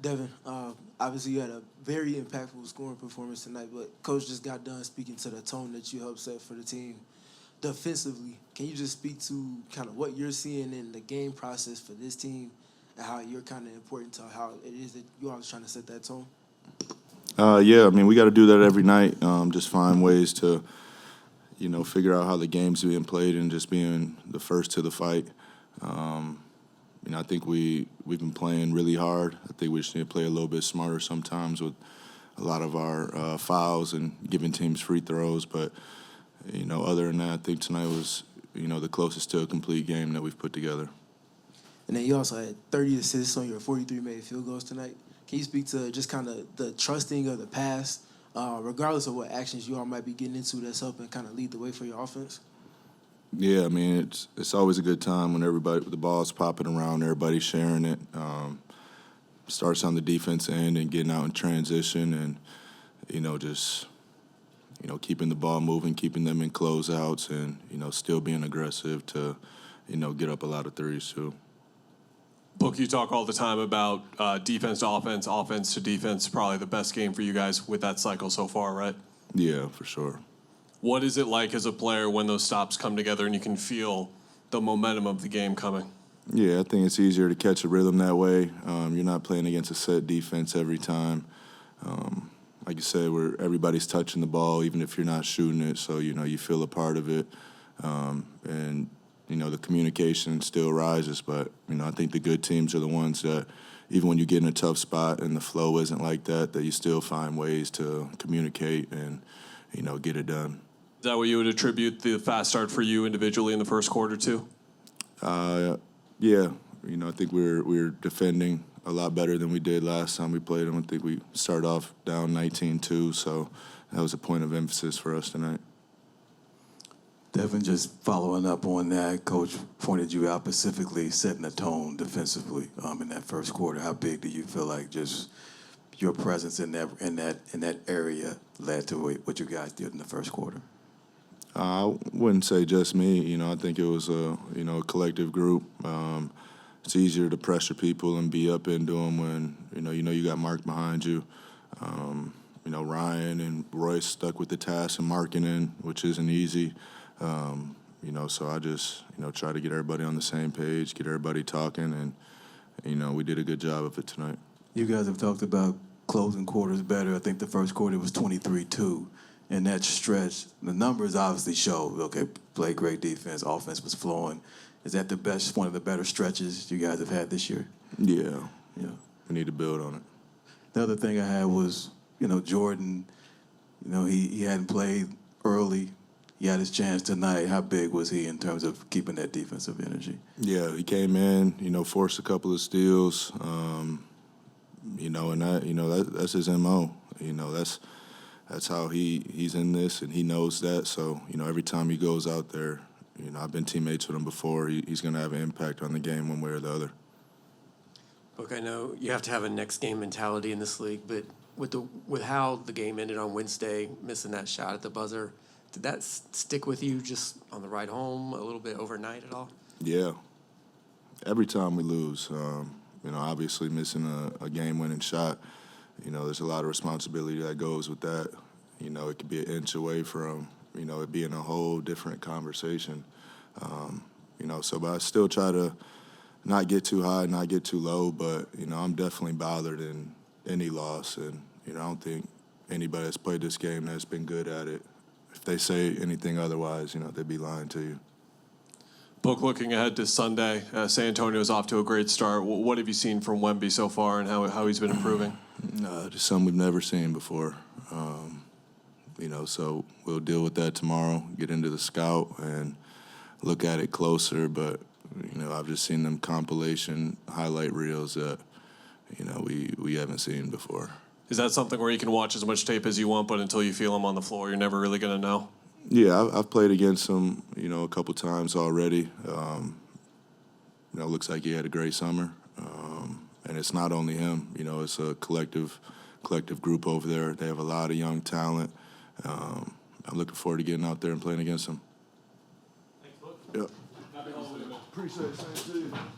Devin, obviously you had a very impactful scoring performance tonight, but Coach just got done speaking to the tone that you helped set for the team. Defensively, can you just speak to kind of what you're seeing in the game process for this team and how you're kind of important to how it is that you're always trying to set that tone? Yeah, I mean, we got to do that every night. Just find ways to, figure out how the game's being played and just being the first to the fight. I think we've been playing really hard. I think we just need to play a little bit smarter sometimes with a lot of our fouls and giving teams free throws. But, other than that, I think tonight was, the closest to a complete game that we've put together. And then you also had 30 assists on your 43 made field goals tonight. Can you speak to just kind of the trusting of the pass, regardless of what actions you all might be getting into that's helping kind of lead the way for your offense? Yeah, I mean, it's always a good time when the ball's popping around, everybody's sharing it. Starts on the defense end and getting out in transition and, just, keeping the ball moving, keeping them in closeouts and, still being aggressive to, get up a lot of threes too. Book, you talk all the time about defense to offense, offense to defense, probably the best game for you guys with that cycle so far, right? Yeah, for sure. What is it like as a player when those stops come together and you can feel the momentum of the game coming? Yeah, I think it's easier to catch a rhythm that way. You're not playing against a set defense every time. Like you said, where everybody's touching the ball, even if you're not shooting it, so, you feel a part of it. And, the communication still rises. But, I think the good teams are the ones that, even when you get in a tough spot and the flow isn't like that you still find ways to communicate and, get it done. Is that what you would attribute the fast start for you individually in the first quarter to? Yeah. I think we're defending a lot better than we did last time we played them. I think we started off down 19-2, so that was a point of emphasis for us tonight. Devin, just following up on that, Coach pointed you out specifically setting the tone defensively in that first quarter. How big do you feel like just your presence in that area led to what you guys did in the first quarter? I wouldn't say just me. I think it was a collective group. It's easier to pressure people and be up into them when you got Mark behind you. Ryan and Royce stuck with the task and marking in, which isn't easy. So I just try to get everybody on the same page, get everybody talking, and we did a good job of it tonight. You guys have talked about closing quarters better. I think the first quarter was 23-2. In that stretch, the numbers obviously show, okay, play great defense, offense was flowing. Is that one of the better stretches you guys have had this year? Yeah. We need to build on it. The other thing I had was, Jordan, he hadn't played early. He had his chance tonight. How big was he in terms of keeping that defensive energy? Yeah, he came in, forced a couple of steals, and that's his MO. That's how he's in this, and he knows that. So, every time he goes out there, I've been teammates with him before. He's going to have an impact on the game one way or the other. Look, I know you have to have a next game mentality in this league, but with how the game ended on Wednesday, missing that shot at the buzzer, did that stick with you just on the ride home a little bit overnight at all? Yeah. Every time we lose, obviously missing a game-winning shot, there's a lot of responsibility that goes with that. It could be an inch away from, it being a whole different conversation. But I still try to not get too high, not get too low, but, I'm definitely bothered in any loss. And, I don't think anybody that's played this game that's been good at it, if they say anything otherwise, they'd be lying to you. Book, looking ahead to Sunday, San Antonio's off to a great start. What have you seen from Wemby so far and how he's been improving? Just something we've never seen before. So we'll deal with that tomorrow, get into the scout and look at it closer. But, I've just seen them compilation highlight reels that, we haven't seen before. Is that something where you can watch as much tape as you want, but until you feel him on the floor, you're never really going to know? Yeah, I've played against him, a couple times already. Looks like he had a great summer. And it's not only him, it's a collective group over there. They have a lot of young talent. I'm looking forward to getting out there and playing against them. Thanks, Book. Yep. Happy holidays, man. Appreciate it. Same to you.